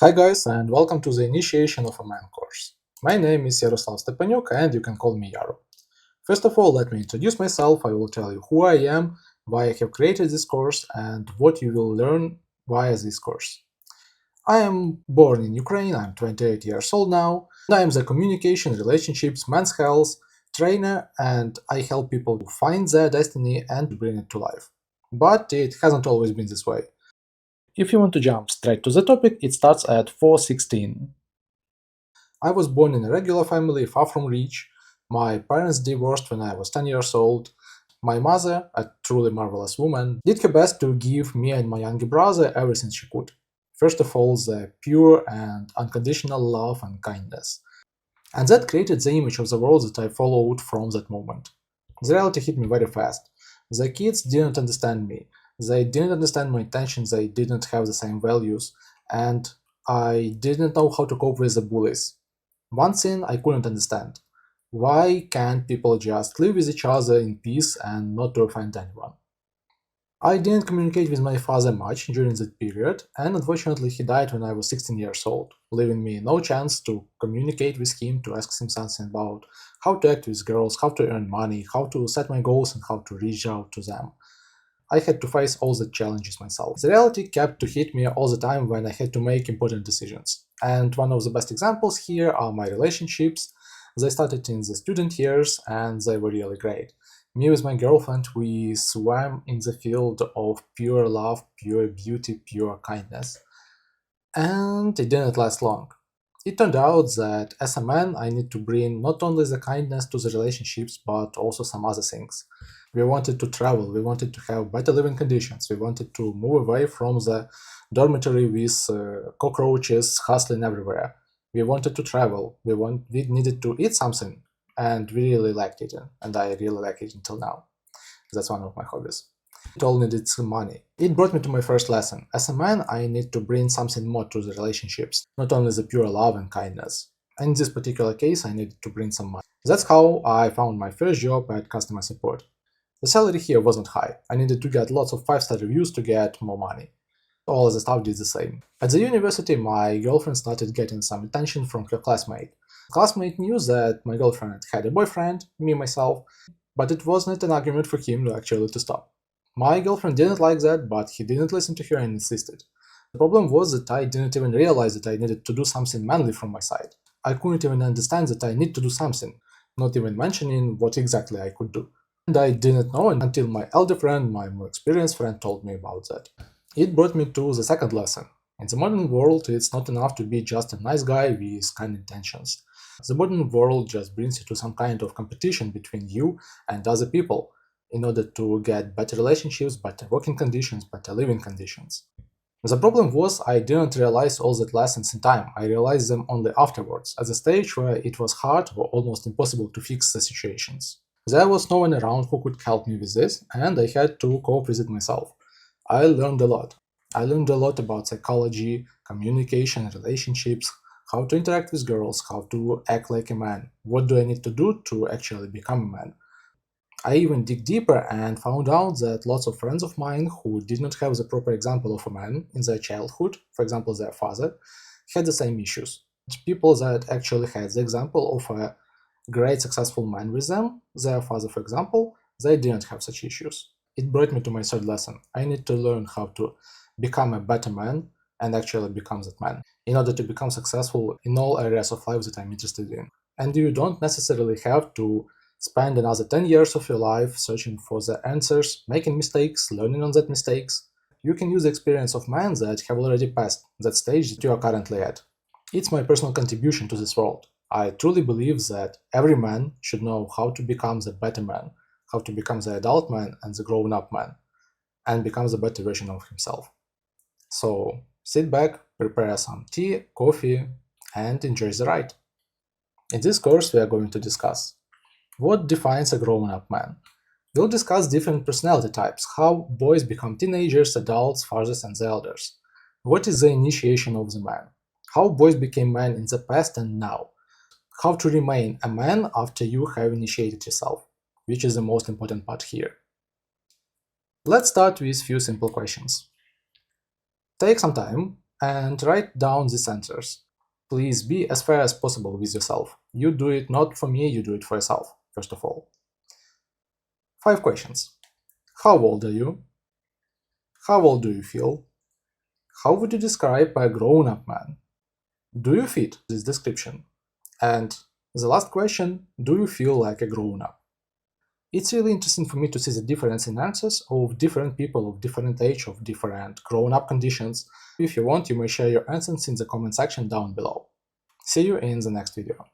Hi guys, and welcome to the Initiation of a Man course. My name is Yaroslav Stepanyuk, and you can call me Yaro. First of all, let me introduce myself. I will tell you who I am, why I have created this course, and what you will learn via this course. I am born in Ukraine, I'm 28 years old now, and I am the communication, relationships, men's health trainer, and I help people to find their destiny and bring it to life. But it hasn't always been this way. If you want to jump straight to the topic, it starts at 416. I was born in a regular family, far from rich. My parents divorced when I was 10 years old. My mother, a truly marvelous woman, did her best to give me and my younger brother everything she could. First of all, the pure and unconditional love and kindness. And that created the image of the world that I followed from that moment. The reality hit me very fast. The kids didn't understand me. They didn't understand my intentions, they didn't have the same values, and I didn't know how to cope with the bullies. One thing I couldn't understand: why can't people just live with each other in peace and not to offend anyone? I didn't communicate with my father much during that period, and unfortunately he died when I was 16 years old, leaving me no chance to communicate with him, to ask him something about how to act with girls, how to earn money, how to set my goals, and how to reach out to them. I had to face all the challenges myself. The reality kept to hit me all the time when I had to make important decisions. And one of the best examples here are my relationships. They started in the student years and they were really great. Me with my girlfriend, we swam in the field of pure love, pure beauty, pure kindness. And it didn't last long. It turned out that as a man, I need to bring not only the kindness to the relationships, but also some other things. We wanted to travel, we wanted to have better living conditions, we wanted to move away from the dormitory with cockroaches hustling everywhere. We wanted to travel, we needed to eat something, and we really liked eating, and I really like it until now. That's one of my hobbies. It all needed some money. It brought me to my first lesson. As a man, I need to bring something more to the relationships, not only the pure love and kindness. And in this particular case, I needed to bring some money. That's how I found my first job at customer support. The salary here wasn't high. I needed to get lots of 5-star reviews to get more money. All the staff did the same. At the university, my girlfriend started getting some attention from her classmate. The classmate knew that my girlfriend had a boyfriend, me myself, but it wasn't an argument for him to actually to stop. My girlfriend didn't like that, but he didn't listen to her and insisted. The problem was that I didn't even realize that I needed to do something manly from my side. I couldn't even understand that I need to do something, not even mentioning what exactly I could do. And I didn't know until my elder friend, my more experienced friend, told me about that. It brought me to the second lesson. In the modern world, it's not enough to be just a nice guy with kind intentions. The modern world just brings you to some kind of competition between you and other people in order to get better relationships, better working conditions, better living conditions. The problem was I didn't realize all that lessons in time. I realized them only afterwards, at the stage where it was hard or almost impossible to fix the situations. There was no one around who could help me with this, and I had to cope with it myself. I learned a lot. I learned a lot about psychology, communication, relationships, how to interact with girls, how to act like a man, what do I need to do to actually become a man. I even dig deeper and found out that lots of friends of mine who did not have the proper example of a man in their childhood, for example their father, had the same issues. People that actually had the example of a great successful man with them, their father for example, they didn't have such issues. It brought me to my third lesson. I need to learn how to become a better man and actually become that man in order to become successful in all areas of life that I'm interested in. And you don't necessarily have to spend another 10 years of your life searching for the answers, making mistakes, learning on that mistakes. You can use the experience of men that have already passed that stage that you are currently at. It's my personal contribution to this world. I truly believe that every man should know how to become the better man, how to become the adult man and the grown up man, and become the better version of himself. So sit back, prepare some tea, coffee, and enjoy the ride. In this course, we are going to discuss what defines a grown up man. We'll discuss different personality types, how boys become teenagers, adults, fathers, and the elders. What is the initiation of the man? How boys became men in the past and now? How to remain a man after you have initiated yourself, which is the most important part here. Let's start with few simple questions. Take some time, and write down these answers. Please be as fair as possible with yourself. You do it not for me, you do it for yourself, first of all. 5 questions. How old are you? How old do you feel? How would you describe a grown-up man? Do you fit this description? And the last question, do you feel like a grown-up? It's really interesting for me to see the difference in answers of different people of different age, of different grown-up conditions. If you want, you may share your answers in the comment section down below. See you in the next video.